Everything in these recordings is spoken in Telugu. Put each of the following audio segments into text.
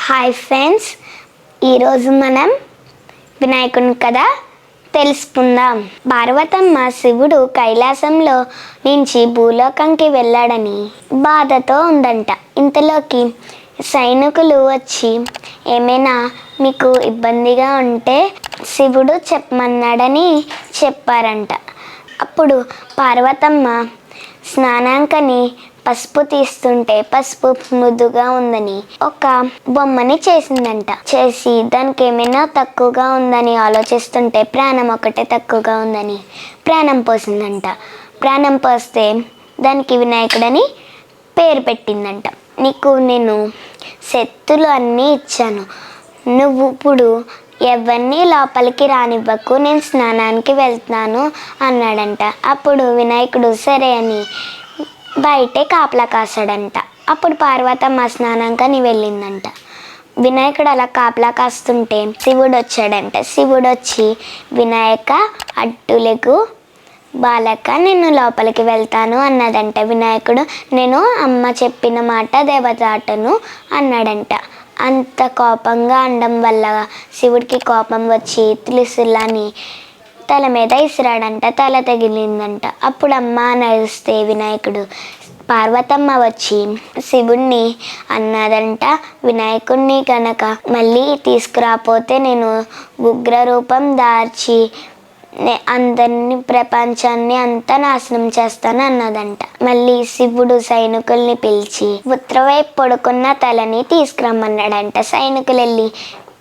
హాయ్ ఫ్రెండ్స్, ఈరోజు మనం వినాయకుని కథ తెలుసుకుందాం. పార్వతమ్మ శివుడు కైలాసంలో నుంచి భూలోకంకి వెళ్ళాడని బాధతో ఉందంట. ఇంతలోకి సైనికులు వచ్చి ఏమైనా మీకు ఇబ్బందిగా ఉంటే శివుడు చెప్పమన్నాడని చెప్పారంట. అప్పుడు పార్వతమ్మ స్నానాంకని పసుపు తీస్తుంటే పసుపు మృదుగా ఉందని ఒక బొమ్మని చేసిందంట. చేసి దానికి ఏమైనా తక్కువగా ఉందని ఆలోచిస్తుంటే ప్రాణం ఒకటే తక్కువగా ఉందని ప్రాణం పోసిందంట. ప్రాణం పోస్తే దానికి వినాయకుడని పేరు పెట్టిందంట. నీకు నేను శక్తులు అన్నీ ఇచ్చాను, నువ్వు ఇప్పుడు ఎవరిని లోపలికి రానివ్వకు, నేను స్నానానికి వెళ్తాను అన్నాడంట. అప్పుడు వినాయకుడు సరే అని బయటే కాపలా కాసాడంట. అప్పుడు పార్వతమ్మ స్నానానికి వెళ్ళిందంట. వినాయకుడు అలా కాపలా కాస్తుంటే శివుడు వచ్చాడంట. శివుడు వచ్చి వినాయక అడ్డులకు బాలక నేను లోపలికి వెళ్తాను అన్నదంట. వినాయకుడు నేను అమ్మ చెప్పిన మాట దేవతాటను అన్నాడంట. అంత కోపంగా అనడం వల్ల శివుడికి కోపం వచ్చి త్రిశూలాన్ని తల మీద ఇసిరాడంట. తల తగిలిందంట. అప్పుడు అమ్మ నడిస్తే వినాయకుడు పార్వతమ్మ వచ్చి శివుణ్ణి అన్నదంట, వినాయకుడిని కనుక మళ్ళీ తీసుకురాపోతే నేను ఉగ్ర రూపం దాల్చి అందరినీ ప్రపంచాన్ని అంతా నాశనం చేస్తాను అన్నదంట. మళ్ళీ శివుడు సైనికుల్ని పిలిచి ఉత్తరవైపు పడుకున్న తలని తీసుకురమ్మన్నాడంట. సైనికులు వెళ్ళి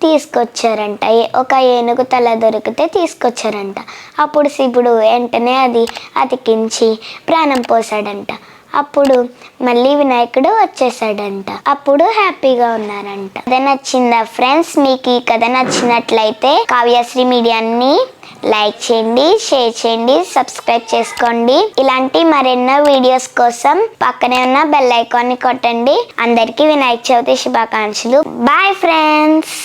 తీసుకొచ్చారంట. ఒక ఏనుగు తల దొరికితే తీసుకొచ్చారంట. అప్పుడు శివుడు వెంటనే అది అతికించి ప్రాణం పోసాడంట. అప్పుడు మళ్ళీ వినాయకుడు వచ్చేసాడంట. అప్పుడు హ్యాపీగా ఉన్నారంట. కథ నచ్చిందా ఫ్రెండ్స్? మీకు ఈ కథ నచ్చినట్లయితే కావ్యశ్రీ మీడియాని లైక్ చేయండి, షేర్ చేయండి, సబ్స్క్రైబ్ చేసుకోండి. ఇలాంటి మరెన్నో వీడియోస్ కోసం పక్కనే ఉన్న బెల్ ఐకాన్ని కొట్టండి. అందరికీ వినాయక చవితి శుభాకాంక్షలు. Bye friends.